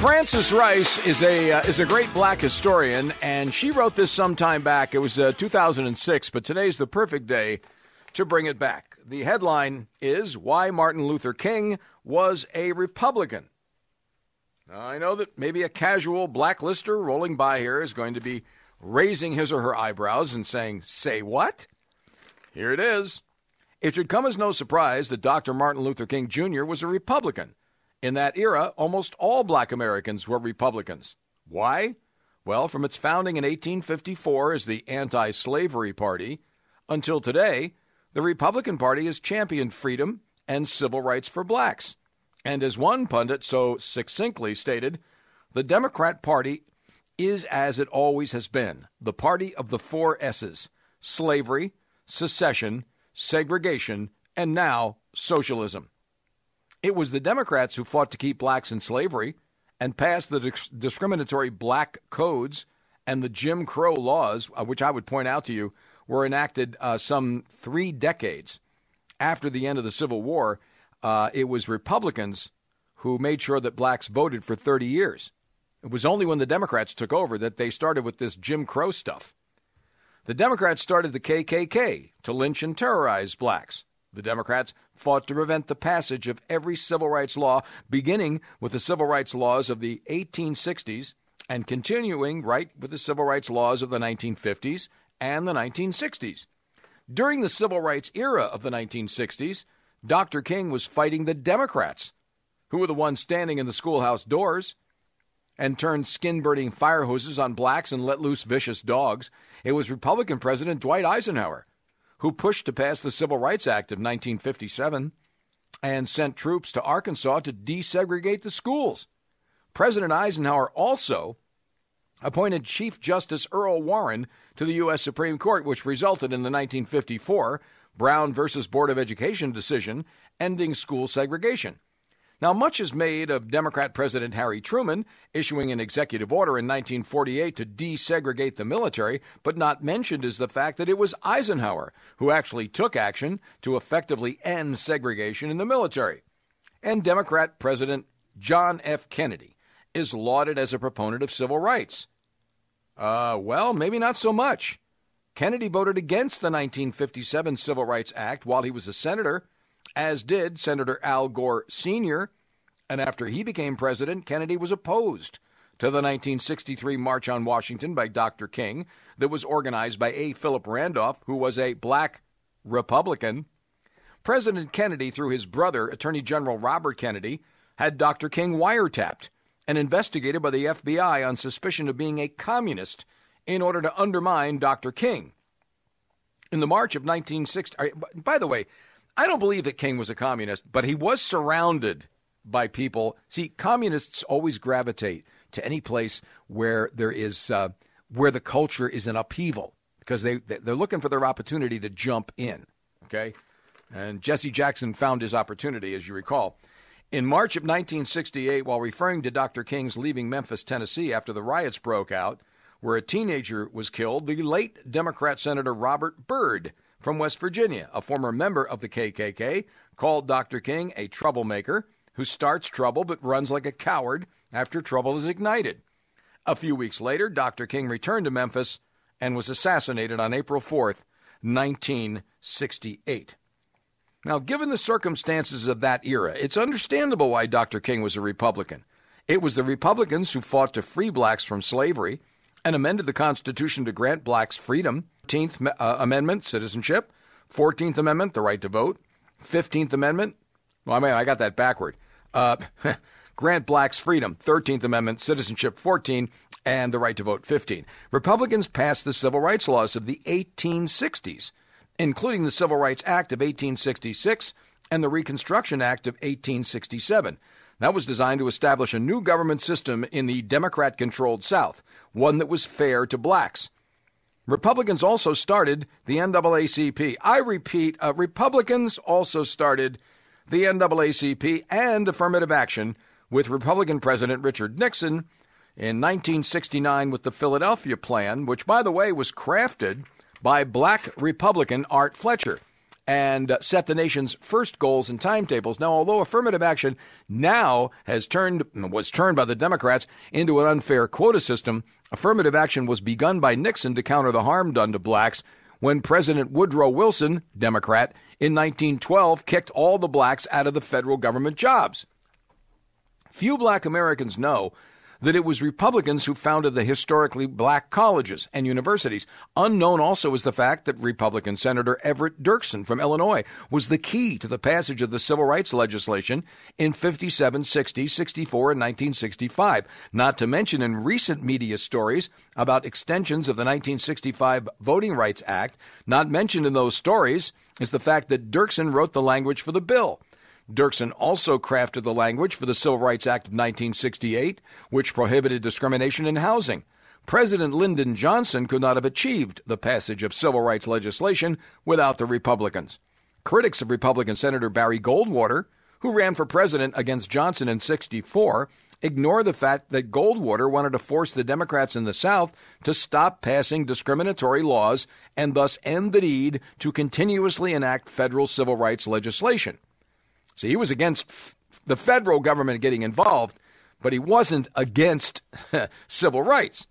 Frances Rice is a great black historian, and she wrote this some time back. It was 2006, but today's the perfect day to bring it back. The headline is Why Martin Luther King Was a Republican. Now, I know that maybe a casual blacklister rolling by here is going to be raising his or her eyebrows and saying, "Say what?" Here it is. It should come as no surprise that Dr. Martin Luther King Jr. was a Republican. In that era, almost all black Americans were Republicans. Why? Well, from its founding in 1854 as the Anti-Slavery Party until today, the Republican Party has championed freedom and civil rights for blacks. And as one pundit so succinctly stated, the Democrat Party is as it always has been, the party of the four S's: slavery, secession, segregation, and now socialism. It was the Democrats who fought to keep blacks in slavery and passed the discriminatory black codes and the Jim Crow laws, which I would point out to you were enacted some 3 decades after the end of the Civil War. It was Republicans who made sure that blacks voted for 30 years. It was only when the Democrats took over that they started with this Jim Crow stuff. The Democrats started the KKK to lynch and terrorize blacks. The Democrats fought to prevent the passage of every civil rights law, beginning with the civil rights laws of the 1860s and continuing right with the civil rights laws of the 1950s and the 1960s. During the civil rights era of the 1960s, Dr. King was fighting the Democrats, who were the ones standing in the schoolhouse doors and turned skin-burning fire hoses on blacks and let loose vicious dogs. It was Republican President Dwight Eisenhower who pushed to pass the Civil Rights Act of 1957 and sent troops to Arkansas to desegregate the schools. President Eisenhower also appointed Chief Justice Earl Warren to the U.S. Supreme Court, which resulted in the 1954 Brown versus Board of Education decision ending school segregation. Now, much is made of Democrat President Harry Truman issuing an executive order in 1948 to desegregate the military, but not mentioned is the fact that it was Eisenhower who actually took action to effectively end segregation in the military. And Democrat President John F. Kennedy is lauded as a proponent of civil rights. Well, maybe not so much. Kennedy voted against the 1957 Civil Rights Act while he was a senator, as did Senator Al Gore Sr., and after he became president, Kennedy was opposed to the 1963 March on Washington by Dr. King that was organized by A. Philip Randolph, who was a black Republican. President Kennedy, through his brother, Attorney General Robert Kennedy, had Dr. King wiretapped and investigated by the FBI on suspicion of being a communist in order to undermine Dr. King. In the March of 1960, by the way, I don't believe that King was a communist, but he was surrounded by people. See, communists always gravitate to any place where there is, where the culture is in upheaval, because they're looking for their opportunity to jump in, okay? And Jesse Jackson found his opportunity, as you recall. In March of 1968, while referring to Dr. King's leaving Memphis, Tennessee after the riots broke out, where a teenager was killed, the late Democrat Senator Robert Byrd from West Virginia, a former member of the KKK, called Dr. King a troublemaker who starts trouble but runs like a coward after trouble is ignited. A few weeks later, Dr. King returned to Memphis and was assassinated on April 4th, 1968. Now, given the circumstances of that era, it's understandable why Dr. King was a Republican. It was the Republicans who fought to free blacks from slavery and amended the Constitution to grant blacks freedom. 13th Amendment, citizenship. 14th Amendment, the right to vote. 15th Amendment, I got that backward. Grant blacks freedom. 13th Amendment, citizenship, 14, and the right to vote, 15. Republicans passed the civil rights laws of the 1860s, including the Civil Rights Act of 1866 and the Reconstruction Act of 1867. That was designed to establish a new government system in the Democrat-controlled South, one that was fair to blacks. Republicans also started the NAACP. I repeat, Republicans also started the NAACP and affirmative action with Republican President Richard Nixon in 1969 with the Philadelphia Plan, which, by the way, was crafted by black Republican Art Fletcher. and set the nation's first goals and timetables. Now, although affirmative action now was turned by the Democrats into an unfair quota system, affirmative action was begun by Nixon to counter the harm done to blacks when President Woodrow Wilson, Democrat, in 1912 kicked all the blacks out of the federal government jobs. Few black Americans know that it was Republicans who founded the historically black colleges and universities. Unknown also is the fact that Republican Senator Everett Dirksen from Illinois was the key to the passage of the civil rights legislation in 57, 60, 64, and 1965, not to mention in recent media stories about extensions of the 1965 Voting Rights Act. Not mentioned in those stories is the fact that Dirksen wrote the language for the bill. Dirksen also crafted the language for the Civil Rights Act of 1968, which prohibited discrimination in housing. President Lyndon Johnson could not have achieved the passage of civil rights legislation without the Republicans. Critics of Republican Senator Barry Goldwater, who ran for president against Johnson in '64, ignore the fact that Goldwater wanted to force the Democrats in the South to stop passing discriminatory laws and thus end the need to continuously enact federal civil rights legislation. See, he was against the federal government getting involved, but he wasn't against civil rights.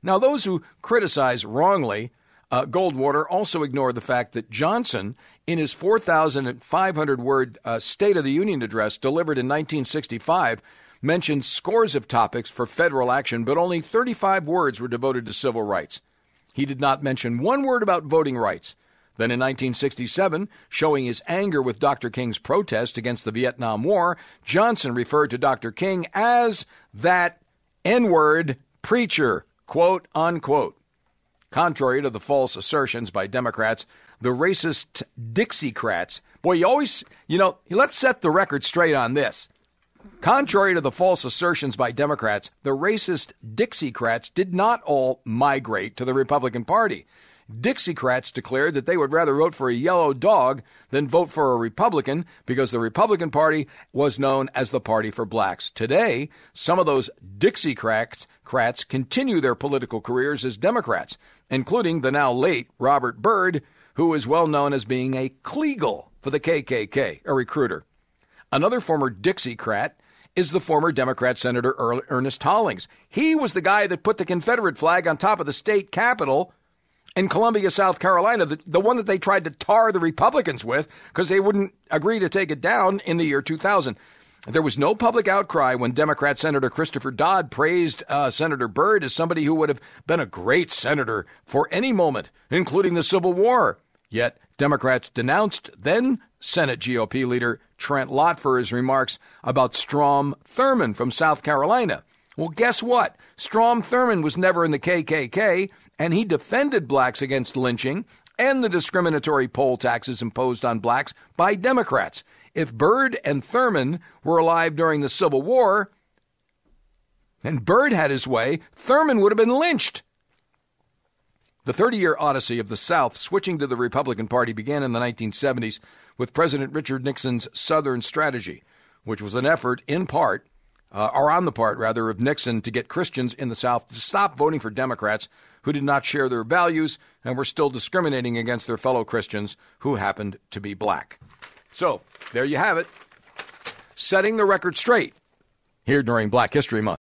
Now, those who criticize wrongly Goldwater also ignore the fact that Johnson, in his 4,500-word State of the Union address delivered in 1965, mentioned scores of topics for federal action, but only 35 words were devoted to civil rights. He did not mention one word about voting rights. Then in 1967, showing his anger with Dr. King's protest against the Vietnam War, Johnson referred to Dr. King as that N-word preacher, quote, unquote. Contrary to the false assertions by Democrats, the racist Dixiecrats, boy, let's set the record straight on this. Contrary to the false assertions by Democrats, the racist Dixiecrats did not all migrate to the Republican Party. Dixiecrats declared that they would rather vote for a yellow dog than vote for a Republican because the Republican Party was known as the party for blacks. Today, some of those Dixiecrats continue their political careers as Democrats, including the now late Robert Byrd, who is well known as being a Kleagle for the KKK, a recruiter. Another former Dixiecrat is the former Democrat Senator Ernest Hollings. He was the guy that put the Confederate flag on top of the state capitol in Columbia, South Carolina, the one that they tried to tar the Republicans with because they wouldn't agree to take it down in the year 2000. There was no public outcry when Democrat Senator Christopher Dodd praised Senator Byrd as somebody who would have been a great senator for any moment, including the Civil War. Yet Democrats denounced then Senate GOP leader Trent Lott for his remarks about Strom Thurmond from South Carolina. Well, guess what? Strom Thurmond was never in the KKK, and he defended blacks against lynching and the discriminatory poll taxes imposed on blacks by Democrats. If Byrd and Thurmond were alive during the Civil War, and Byrd had his way, Thurmond would have been lynched. The 30-year odyssey of the South switching to the Republican Party began in the 1970s with President Richard Nixon's Southern strategy, which was an effort on the part of Nixon to get Christians in the South to stop voting for Democrats who did not share their values and were still discriminating against their fellow Christians who happened to be black. So, there you have it. Setting the record straight here during Black History Month.